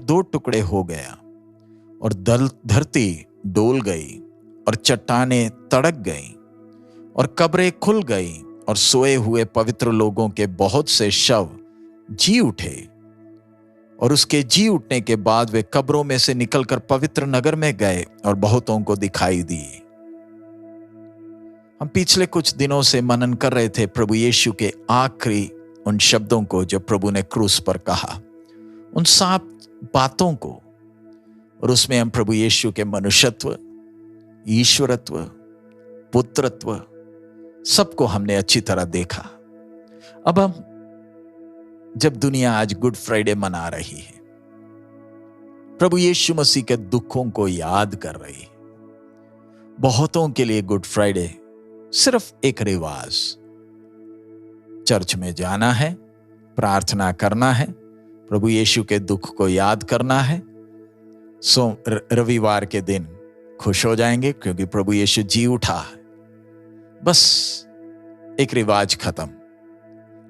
दो टुकड़े हो गया और धरती डोल गई और चट्टानें तड़क गईं और कब्रें खुल गईं और सोए हुए पवित्र लोगों के बहुत से शव जी उठे। और उसके जी उठने के बाद वे कब्रों में से निकलकर पवित्र नगर में गए और बहुतों को दिखाई दिए। हम पिछले कुछ दिनों से मनन कर रहे थे प्रभु यीशु के आखिरी उन शब्दों को जो प्रभु ने क्रूस पर कहा, उन 7 बातों को। और उसमें हम प्रभु यीशु के मनुष्यत्व, ईश्वरत्व, पुत्रत्व सबको हमने अच्छी तरह देखा। अब हम जब दुनिया आज गुड फ्राइडे मना रही है, प्रभु यीशु मसीह के दुखों को याद कर रही है, बहुतों के लिए गुड फ्राइडे सिर्फ एक रिवाज, चर्च में जाना है, प्रार्थना करना है, प्रभु यीशु के दुख को याद करना है, रविवार के दिन खुश हो जाएंगे क्योंकि प्रभु यीशु जी उठा है। बस एक रिवाज खत्म।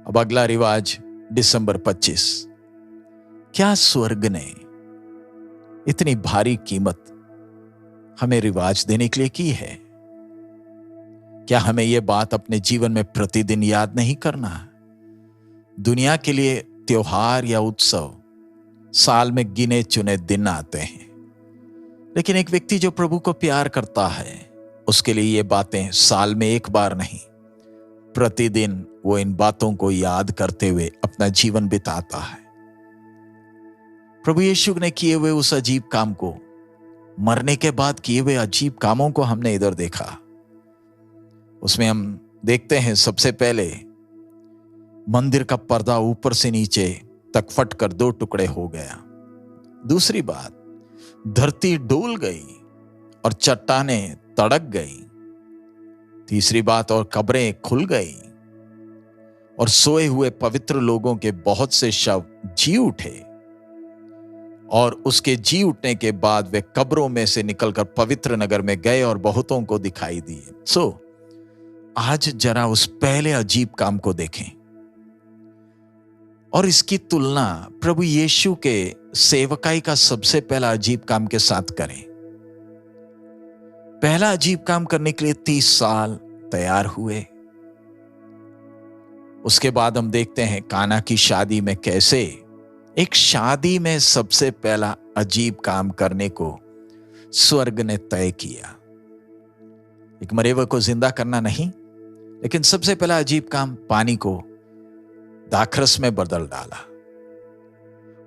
अब अगला रिवाज दिसंबर 25। क्या स्वर्ग ने इतनी भारी कीमत हमें रिवाज देने के लिए की है? क्या हमें यह बात अपने जीवन में प्रतिदिन याद नहीं करना? दुनिया के लिए त्योहार या उत्सव साल में गिने चुने दिन आते हैं, लेकिन एक व्यक्ति जो प्रभु को प्यार करता है उसके लिए ये बातें साल में एक बार नहीं, प्रतिदिन वो इन बातों को याद करते हुए अपना जीवन बिताता है। प्रभु यीशु ने किए हुए उस अजीब काम को, मरने के बाद किए हुए अजीब कामों को हमने इधर देखा। उसमें हम देखते हैं सबसे पहले मंदिर का पर्दा ऊपर से नीचे तक फटकर 2 टुकड़े हो गया। दूसरी बात, धरती डोल गई और चट्टानें तड़क गई। तीसरी बात, और कब्रें खुल गई और सोए हुए पवित्र लोगों के बहुत से शव जी उठे। और उसके जी उठने के बाद वे कब्रों में से निकलकर पवित्र नगर में गए और बहुतों को दिखाई दिए। आज जरा उस पहले अजीब काम को देखें और इसकी तुलना प्रभु यीशु के सेवकाई का सबसे पहला अजीब काम के साथ करें। पहला अजीब काम करने के लिए 30 साल तैयार हुए। उसके बाद हम देखते हैं काना की शादी में कैसे एक शादी में सबसे पहला अजीब काम करने को स्वर्ग ने तय किया। एक मरे हुए को जिंदा करना नहीं, लेकिन सबसे पहला अजीब काम, पानी को दाखरस में बदल डाला।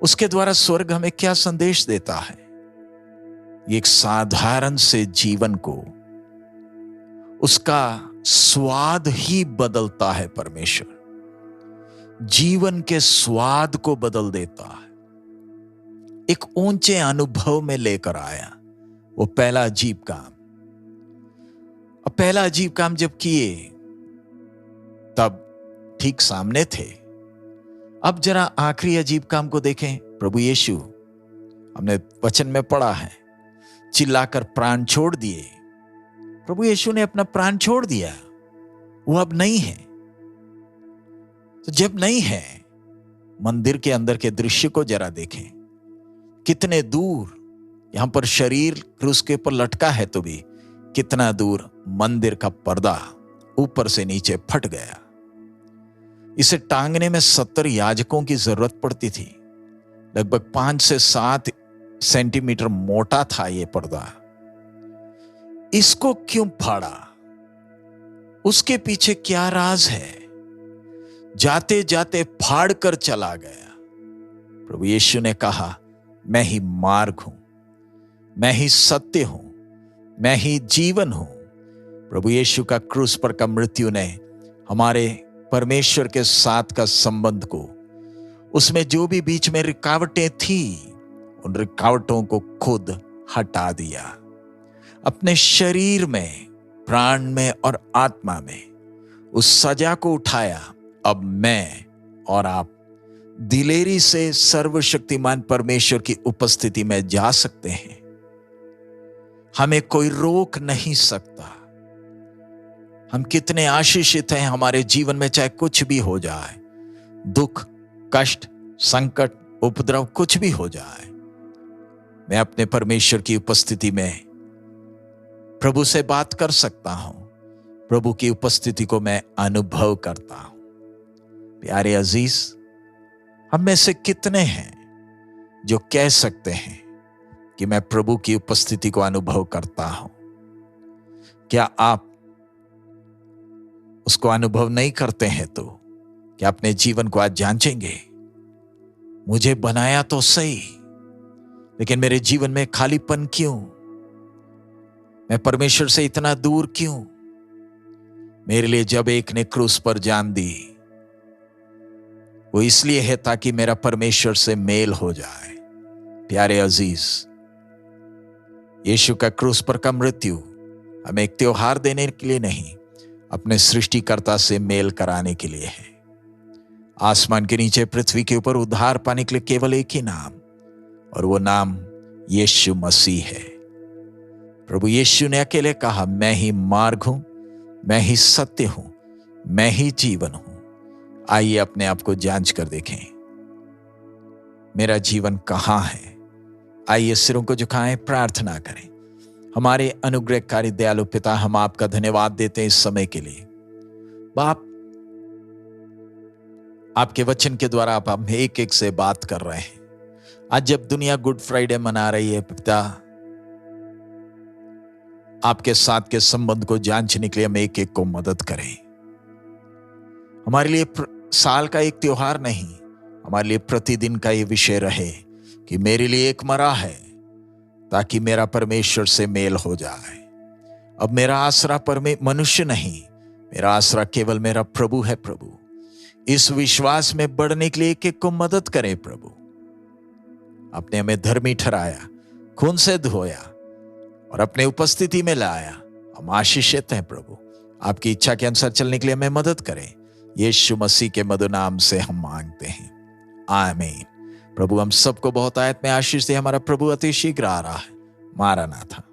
उसके द्वारा स्वर्ग हमें क्या संदेश देता है? ये एक साधारण से जीवन को उसका स्वाद ही बदलता है। परमेश्वर जीवन के स्वाद को बदल देता है, एक ऊंचे अनुभव में लेकर आया। वो पहला अजीब काम। अब पहला अजीब काम जब किए तब ठीक सामने थे। अब जरा आखिरी अजीब काम को देखें। प्रभु यीशु, हमने वचन में पढ़ा है, चिल्लाकर प्राण छोड़ दिए। प्रभु यीशु ने अपना प्राण छोड़ दिया, वो अब नहीं है। तो जब नहीं है, मंदिर के अंदर के दृश्य को जरा देखें। कितने दूर यहां पर शरीर क्रूस के ऊपर लटका है, तो भी कितना दूर मंदिर का पर्दा ऊपर से नीचे फट गया। इसे टांगने में 70 याजकों की जरूरत पड़ती थी। लगभग 5 से 7 सेंटीमीटर मोटा था यह पर्दा। इसको क्यों फाड़ा? उसके पीछे क्या राज है? जाते जाते फाड़ कर चला गया। प्रभु यीशु ने कहा, मैं ही मार्ग हूं, मैं ही सत्य हूं, मैं ही जीवन हूं। प्रभु यीशु का क्रूस पर का मृत्यु ने हमारे परमेश्वर के साथ का संबंध को, उसमें जो भी बीच में रुकावटें थी, उन रुकावटों को खुद हटा दिया। अपने शरीर में, प्राण में और आत्मा में उस सजा को उठाया। अब मैं और आप दिलेरी से सर्वशक्तिमान परमेश्वर की उपस्थिति में जा सकते हैं। हमें कोई रोक नहीं सकता। हम कितने आशीषित हैं हमारे जीवन में, चाहे कुछ भी हो जाए, दुख, कष्ट, संकट, उपद्रव कुछ भी हो जाए, मैं अपने परमेश्वर की उपस्थिति में प्रभु से बात कर सकता हूं, प्रभु की उपस्थिति को मैं अनुभव करता हूं। प्यारे अजीज, हम में से कितने हैं जो कह सकते हैं कि मैं प्रभु की उपस्थिति को अनुभव करता हूं? क्या आप उसको अनुभव नहीं करते हैं तो क्या अपने जीवन को आज जांचेंगे? मुझे बनाया तो सही, लेकिन मेरे जीवन में खालीपन क्यों? मैं परमेश्वर से इतना दूर क्यों? मेरे लिए जब एक ने क्रूस पर जान दी, वो इसलिए है ताकि मेरा परमेश्वर से मेल हो जाए। प्यारे अजीज, यीशु का क्रूस पर का मृत्यु हमें एक त्योहार देने के लिए नहीं, अपने सृष्टिकर्ता से मेल कराने के लिए है। आसमान के नीचे पृथ्वी के ऊपर उद्धार पाने के लिए केवल एक ही नाम, और वो नाम यीशु मसीह है। प्रभु यीशु ने अकेले कहा, मैं ही मार्ग हूं, मैं ही सत्य हूं, मैं ही जीवन हूं। आइए अपने आप को जांच कर देखें, मेरा जीवन कहां है? आइए सिरों को झुकाएं, प्रार्थना करें। हमारे अनुग्रहकारी दयालु पिता, हम आपका धन्यवाद देते हैं इस समय के लिए। बाप, आपके वचन के द्वारा आप हम एक एक से बात कर रहे हैं। आज जब दुनिया गुड फ्राइडे मना रही है पिता, आपके साथ के संबंध को जांचने के लिए हम एक एक को मदद करें। हमारे लिए साल का एक त्योहार नहीं, हमारे लिए प्रतिदिन का ये विषय रहे कि मेरे लिए एक मरा है ताकि मेरा परमेश्वर से मेल हो जाए। अब मेरा आसरा मनुष्य नहीं, मेरा आसरा केवल मेरा प्रभु है। प्रभु, इस विश्वास में बढ़ने के लिए एक एक को मदद करें। प्रभु, आपने हमें धर्मी ठहराया, खून से धोया और अपने उपस्थिति में लाया। हम आशीषित हैं। प्रभु, आपकी इच्छा के अनुसार चलने के लिए हमें मदद करें। यीशु मसीह के मधुर नाम से हम मांगते हैं, आमीन। प्रभु हम सबको बहुत आयत में आशीष दे। हमारा प्रभु अति शीघ्र आ रहा है। मारा ना था।